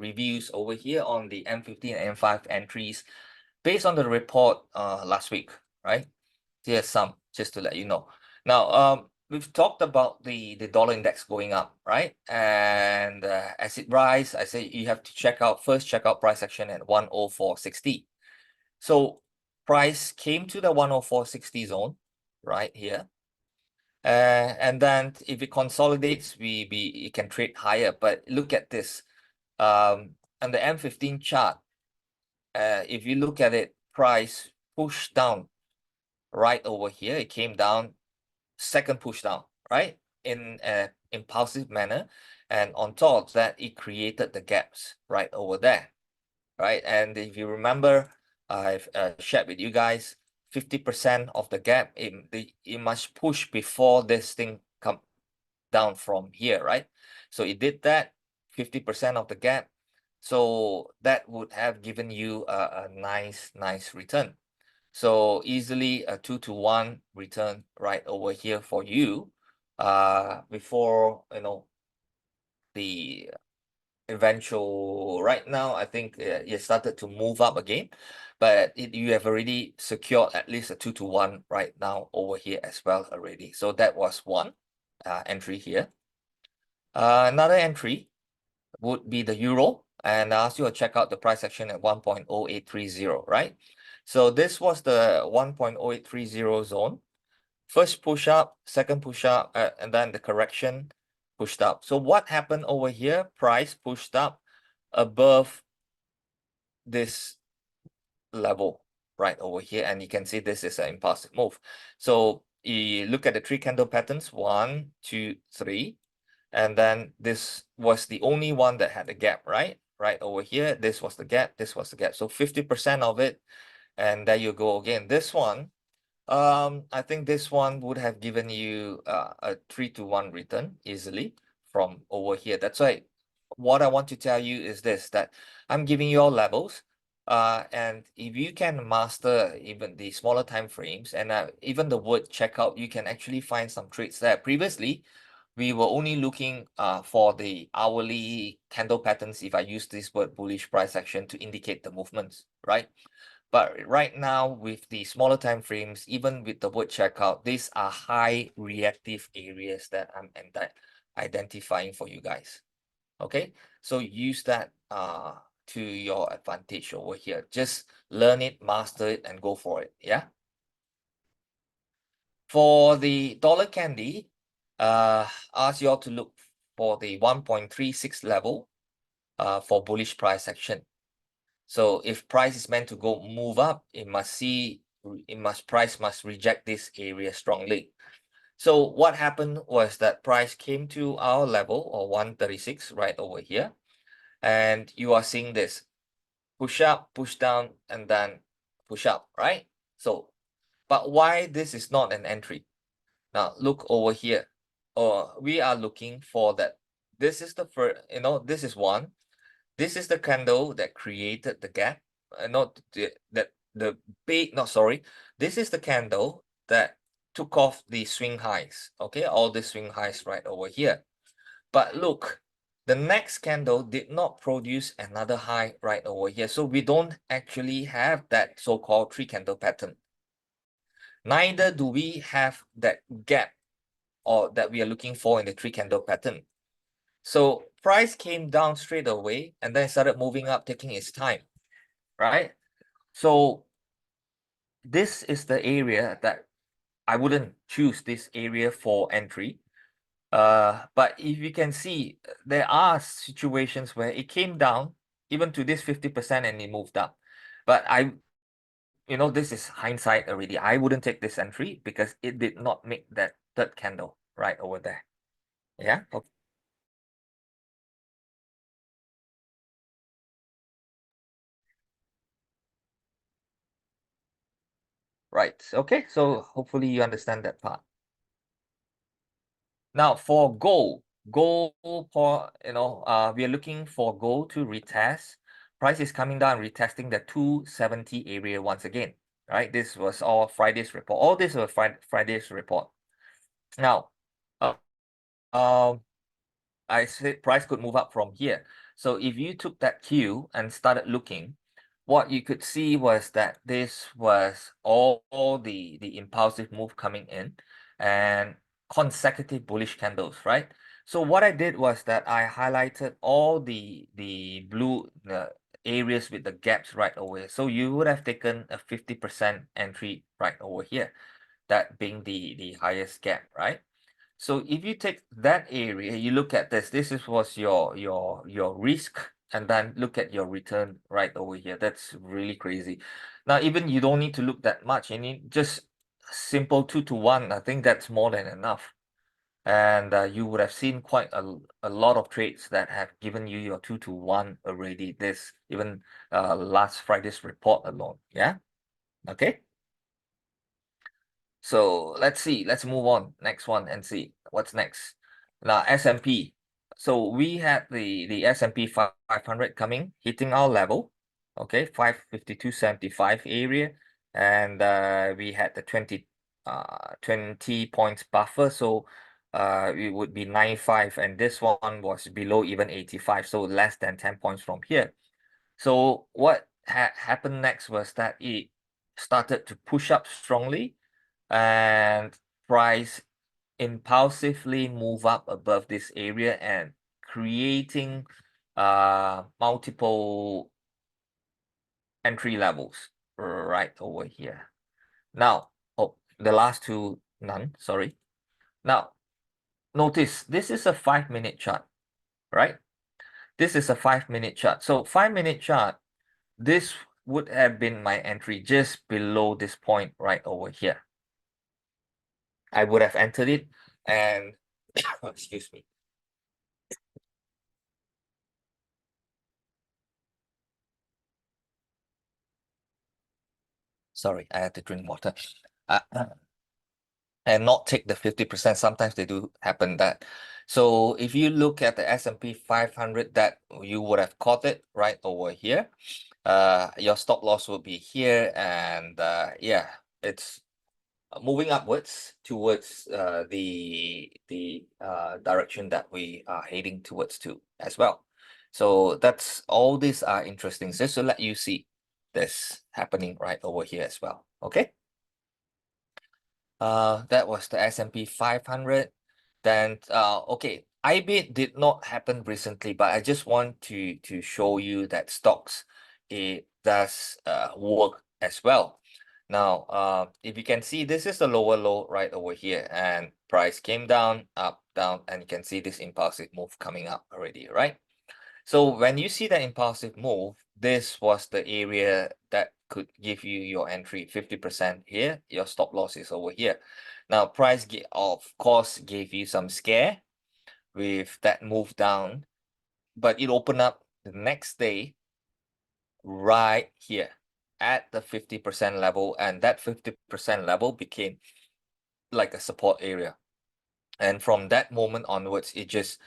reviews over here on the M15 and M5 entries based on the report last week, right? Here's some just to let you know. Now, we've talked about the dollar index going up, right? And as it rises, I say you have to check out price action at 104.60. So price came to the 104.60 zone right here. And then if it consolidates, it can trade higher. But look at this. On the M15 chart, if you look at it, price pushed down right over here. It came down, second push down, right? In an impulsive manner. And on top of that, it created the gaps right over there, right? And if you remember, I've shared with you guys, 50% of the gap, it must push before this thing come down from here, right? So it did that, 50% of the gap. So that would have given you a nice return. So easily a 2-to-1 return right over here for you. Before the eventual, right now I think it started to move up again, but you have already secured at least a 2-to-1 right now over here as well already. So that was one entry here. Another entry would be the euro, and I asked you to check out the price action at 1.0830, right? So this was the 1.0830 zone. First push up, second push up, and then the correction pushed up. So what happened over here? Price pushed up above this level right over here, and you can see this is an impulsive move. So you look at the 3 candle patterns, 1, 2, 3, and then this was the only one that had a gap, right over here. This was the gap, this was the gap. So 50% of it, and there you go again. This one, I think this one would have given you a 3-to-1 return easily from over here. That's why what I want to tell you is this, that I'm giving you all levels, and if you can master even the smaller time frames and even the word checkout, you can actually find some trades there. Previously, we were only looking for the hourly candle patterns if I use this word bullish price action to indicate the movements, right? But right now, with the smaller time frames, even with the word checkout, these are high reactive areas that I'm identifying for you guys. Okay, so use that to your advantage over here. Just learn it, master it, and go for it. Yeah. For the dollar candy, ask you all to look for the 1.36 level for bullish price action. So if price is meant to go move up, price must reject this area strongly. So what happened was that price came to our level, or 136 right over here, and you are seeing this push up, push down, and then push up, right? So, but why this is not an entry? Now look over here. We are looking for that. This is the first, this is one. This is the candle that created the gap. This is the candle that took off the swing highs. Okay, all the swing highs right over here. But look, the next candle did not produce another high right over here. So we don't actually have that so-called 3 candle pattern. Neither do we have that gap or that we are looking for in the 3 candle pattern. So price came down straight away and then started moving up, taking its time, right? So this is the area that I wouldn't choose this area for entry. But if you can see, there are situations where it came down even to this 50% and it moved up. But this is hindsight already. I wouldn't take this entry because it did not make that third candle right over there. Yeah. Okay. Right. Okay. So hopefully you understand that part. Now for gold, we are looking for gold to retest. Price is coming down, retesting the 270 area once again. Right. This was all Friday's report. All this was Friday's report. Now, I said price could move up from here. So if you took that cue and started looking, what you could see was that this was all the impulsive move coming in and consecutive bullish candles, right? So what I did was that I highlighted all the blue areas with the gaps right over here. So you would have taken a 50% entry right over here, that being the highest gap, right? So if you take that area, you look at was your risk, and then look at your return right over here. That's really crazy. Now, even you don't need to look that much. You need just simple 2 to 1. I think that's more than enough. And you would have seen quite a lot of trades that have given you your 2 to 1 already. This even last Friday's report alone. Yeah. Okay. So let's see, let's move on next one and see what's next. Now S&P. So we had the S&P 500 coming, hitting our level, okay, 552.75 area, and we had the 20 points buffer, so it would be 95, and this one was below even 85, so less than 10 points from here. So what happened next was that it started to push up strongly, and price impulsively move up above this area and creating multiple entry levels right over here. Now, oh, the last two, none, sorry. Now, notice this is a 5-minute chart, right? This is a 5-minute chart. So 5-minute chart, this would have been my entry just below this point right over here. I would have entered it and excuse me. Sorry, I had to drink water. Uh, and not take the 50%. Sometimes they do happen that. So if you look at the S&P 500, that you would have caught it right over here. Your stop loss will be here, and yeah, it's moving upwards towards the direction that we are heading towards to as well. So that's all these are interesting, just to let you see this happening right over here as well. Okay. That was the S&P 500. Then okay, IBIT did not happen recently, but I just want to show you that stocks, it does work as well. Now, if you can see, this is the lower low right over here, and price came down, up, down, and you can see this impulsive move coming up already, right? So when you see the impulsive move, this was the area that could give you your entry 50% here. Your stop loss is over here. Now, price of course gave you some scare with that move down, but it opened up the next day right here at the 50% level, and that 50% level became like a support area. And from that moment onwards, it just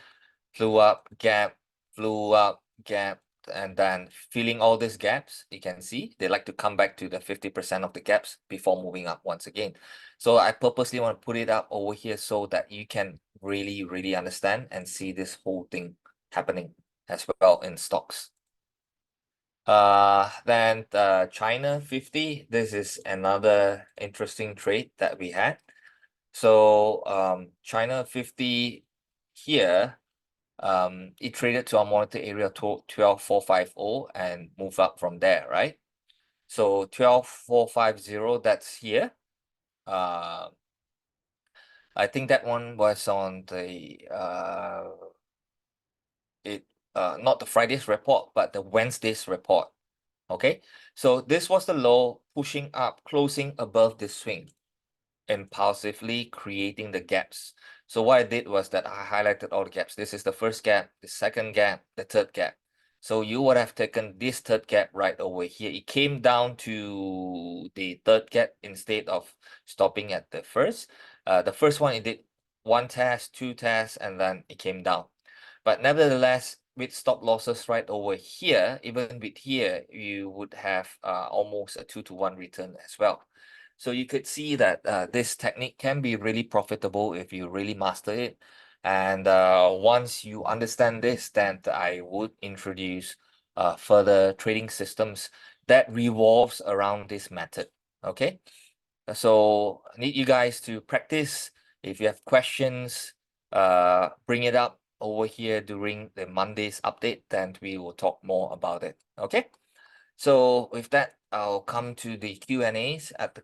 flew up, gap, flew up, gap, and then filling all these gaps. You can see they like to come back to the 50% of the gaps before moving up once again. So I purposely want to put it up over here so that you can really understand and see this whole thing happening as well in stocks. Then the China 50, this is another interesting trade that we had. So China 50 here, it traded to our monitor area to 12450 and move up from there, right? So 12450, that's here. I think that one was on the not the Friday's report, but the Wednesday's report. Okay, so this was the low, pushing up, closing above the swing, impulsively creating the gaps. So what I did was that I highlighted all the gaps. This is the first gap, the second gap, the third gap. So you would have taken this third gap right over here. It came down to the third gap instead of stopping at the first. The first one, it did one test, two tests, and then it came down. But nevertheless, with stop losses right over here, even with here, you would have almost a 2 to 1 return as well. So you could see that this technique can be really profitable if you really master it. And once you understand this, then I would introduce further trading systems that revolves around this method. Okay. So I need you guys to practice. If you have questions, bring it up over here during the Monday's update, then we will talk more about it. Okay. So with that, I'll come to the Q&As at the